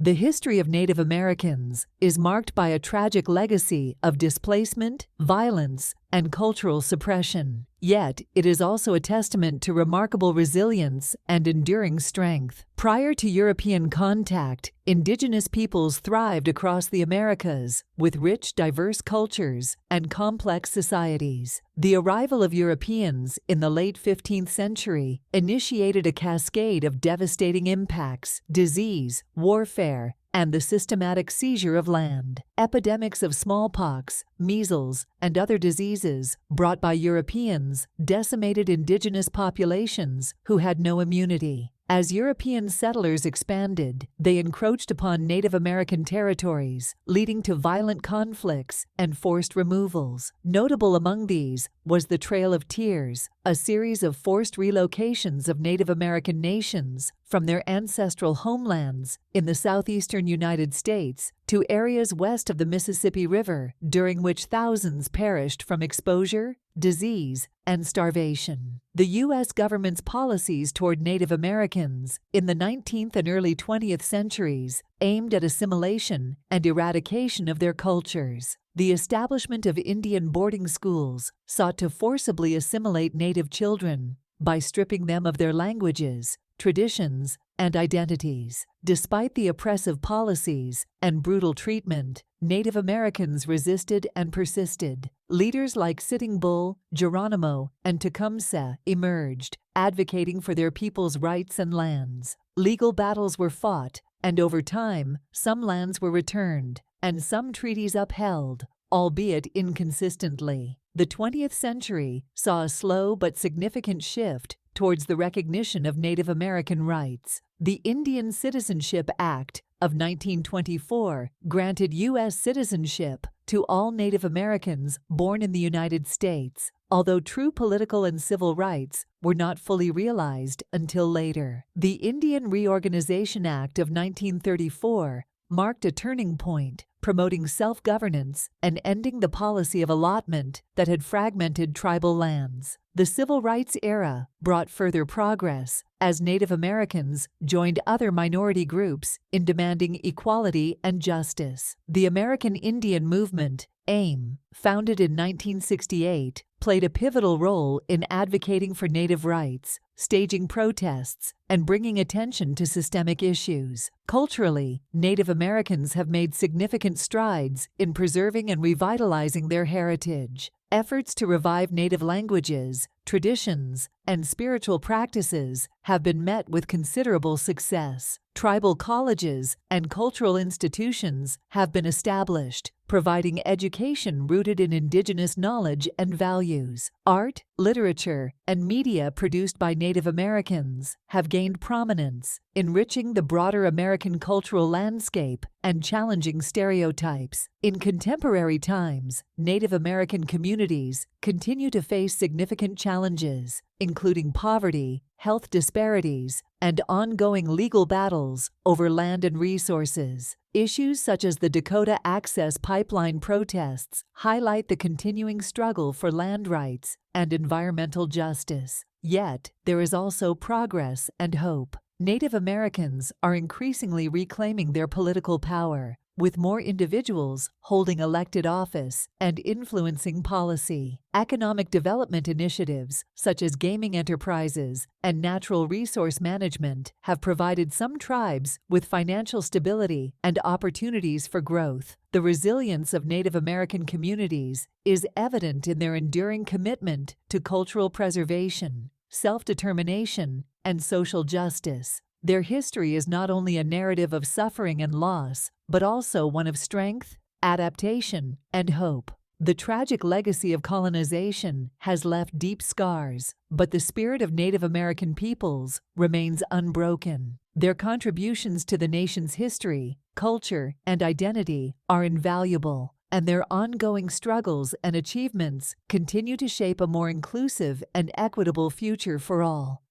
The history of Native Americans is marked by a tragic legacy of displacement, violence, and cultural suppression. Yet, it is also a testament to remarkable resilience and enduring strength. Prior to European contact, Indigenous peoples thrived across the Americas with rich, diverse cultures and complex societies. The arrival of Europeans in the late 15th century initiated a cascade of devastating impacts: disease, warfare, and the systematic seizure of land. Epidemics of smallpox, measles, and other diseases brought by Europeans decimated indigenous populations who had no immunity. As European settlers expanded, they encroached upon Native American territories, leading to violent conflicts and forced removals. Notable among these was the Trail of Tears, a series of forced relocations of Native American nations from their ancestral homelands in the southeastern United States to areas west of the Mississippi River, during which thousands perished from exposure, disease, and starvation. The U.S. government's policies toward Native Americans in the 19th and early 20th centuries aimed at assimilation and eradication of their cultures. The establishment of Indian boarding schools sought to forcibly assimilate Native children by stripping them of their languages, traditions, and identities. Despite the oppressive policies and brutal treatment, Native Americans resisted and persisted. Leaders like Sitting Bull, Geronimo, and Tecumseh emerged, advocating for their people's rights and lands. Legal battles were fought, and over time, some lands were returned, and some treaties upheld, albeit inconsistently. The 20th century saw a slow but significant shift towards the recognition of Native American rights. The Indian Citizenship Act of 1924 granted U.S. citizenship to all Native Americans born in the United States, although true political and civil rights were not fully realized until later. The Indian Reorganization Act of 1934 marked a turning point, promoting self-governance and ending the policy of allotment that had fragmented tribal lands. The Civil Rights era brought further progress as Native Americans joined other minority groups in demanding equality and justice. The American Indian Movement, AIM, founded in 1968, played a pivotal role in advocating for Native rights, staging protests, and bringing attention to systemic issues. Culturally, Native Americans have made significant strides in preserving and revitalizing their heritage. Efforts to revive Native languages, traditions, and spiritual practices have been met with considerable success. Tribal colleges and cultural institutions have been established, providing education rooted in Indigenous knowledge and values. Art, literature, and media produced by Native Americans have gained prominence, enriching the broader American cultural landscape and challenging stereotypes. In contemporary times, Native American communities continue to face significant challenges, including poverty, health disparities, and ongoing legal battles over land and resources. Issues such as the Dakota Access Pipeline protests highlight the continuing struggle for land rights and environmental justice. Yet, there is also progress and hope. Native Americans are increasingly reclaiming their political power, with more individuals holding elected office and influencing policy. Economic development initiatives, such as gaming enterprises and natural resource management, have provided some tribes with financial stability and opportunities for growth. The resilience of Native American communities is evident in their enduring commitment to cultural preservation, self-determination, and social justice. Their history is not only a narrative of suffering and loss, but also one of strength, adaptation, and hope. The tragic legacy of colonization has left deep scars, but the spirit of Native American peoples remains unbroken. Their contributions to the nation's history, culture, and identity are invaluable, and their ongoing struggles and achievements continue to shape a more inclusive and equitable future for all.